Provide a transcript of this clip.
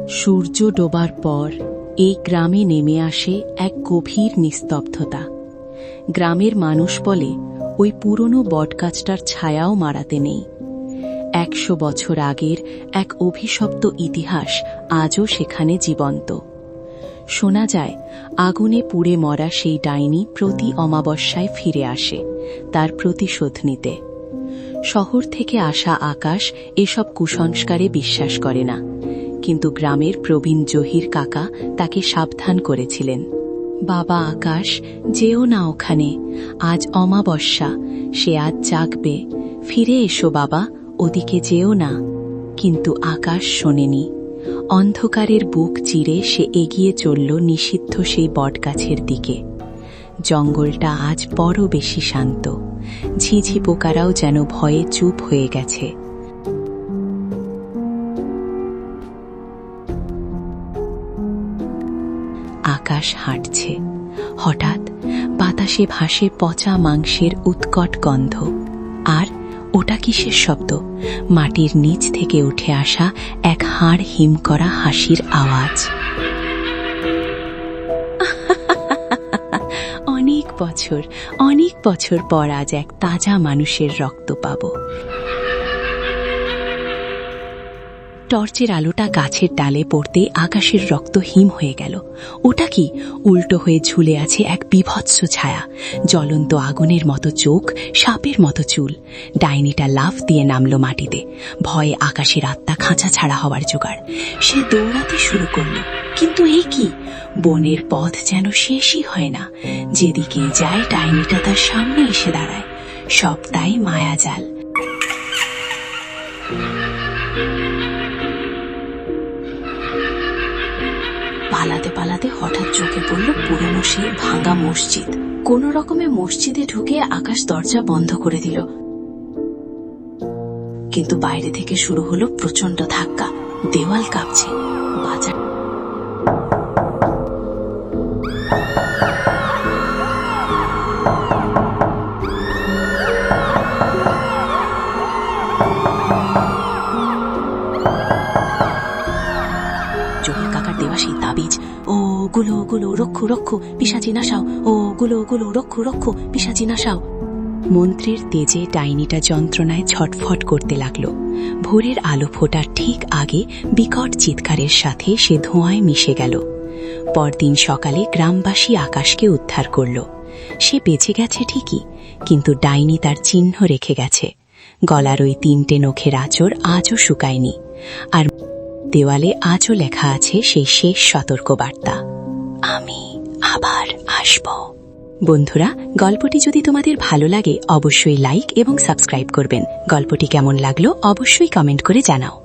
সূর্য ডোবার পর এই গ্রামে নেমে আসে এক গভীর নিস্তব্ধতা। গ্রামের মানুষ বলে ওই পুরনো বটগাছটার ছায়াও মারাতে নেই। 100 বছর আগের এক অভিশপ্ত ইতিহাস আজও সেখানে জীবন্ত। শোনা যায় আগুনে পুড়ে মরা সেই ডাইনি প্রতি অমাবস্যায় ফিরে আসে তার প্রতিশোধ নিতে। শহর থেকে আসা আকাশ এসব কুসংস্কারে বিশ্বাস করে না, কিন্তু গ্রামের প্রবীণ জহির কাকা তাকে সাবধান করেছিলেন। বাবা আকাশ, যেও না ওখানে, আজ অমাবস্যা, সে আজ জাগবে, ফিরে এসো বাবা, ওদিকে যেও না। কিন্তু আকাশ শোনেনি। অন্ধকারের বুক চিরে সে এগিয়ে চলল নিষিদ্ধ সেই বটগাছের দিকে। জঙ্গলটা আজ বড় বেশি শান্ত। ঝিঝি পোকারাও যেন ভয়ে চুপ হয়ে গেছে। আকাশ হাঁটছে। হঠাৎ বাতাসে ভাসে পচা মাংসের উৎকট গন্ধ। আর ওটা কিসের শব্দ? মাটির নিচ থেকে উঠে আসা এক হাড় হিম করা হাসির আওয়াজ। অনেক বছর পর আজ এক তাজা মানুষের রক্ত পাব। টর্চের আলোটা গাছের ডালে পড়তে আকাশের রক্ত হিম হয়ে গেল। ওটা কি? উল্টো হয়ে ঝুলে আছে এক বীভৎস ছায়া। জ্বলন্ত আগুনের মতো চোখ, সাপের মতো চুল। ডাইনিটা লাফ দিয়ে নামল মাটিতে। ভয়ে আকাশের আত্মা খাঁচা ছাড়া হওয়ার জোগাড়। সে দৌড়াতে শুরু করল, কিন্তু এই কি? বনের পথ যেন শেষই হয় না। যেদিকে যায় ডাইনিটা তার সামনে এসে দাঁড়ায়। সবটাই মায়াজাল। পালাতে পালাতে হঠাৎ চোখে পড়ল পুরনো সেই ভাঙা মসজিদ। কোন রকমে মসজিদে ঢুকে আকাশ দরজা বন্ধ করে দিল, কিন্তু বাইরে থেকে শুরু হলো প্রচন্ড ধাক্কা। দেওয়াল কাঁপছে। বাজার জহির কাকার দেওয়া সেই তাবিজ, ও গুলো গুলো রক্ষু রক্ষু পিশাচি নাশাও, ও গুলো গুলো রক্ষু রক্ষু পিশাচি নাশাও। মন্ত্রের তেজে ডাইনিটা যন্ত্রণায় ছটফট করতে লাগল। ভোরের আলো ফোটার ঠিক আগে বিকট চিৎকারের সাথে সে ধোঁয়ায় মিশে গেল। পরদিন সকালে গ্রামবাসী আকাশকে উদ্ধার করল। সে বেঁচে গেছে ঠিকই, কিন্তু ডাইনি তার চিহ্ন রেখে গেছে। গলার ওই 3টে নখের আঁচড় আজও শুকায়নি। আর দেওয়ালে আজও লেখা আছে সেই শেষ সতর্কবার্তা, আমি আবার আসব। বন্ধুরা, গল্পটি যদি তোমাদের ভালো লাগে অবশ্যই লাইক এবং সাবস্ক্রাইব করবেন। গল্পটি কেমন লাগলো অবশ্যই কমেন্ট করে জানাও।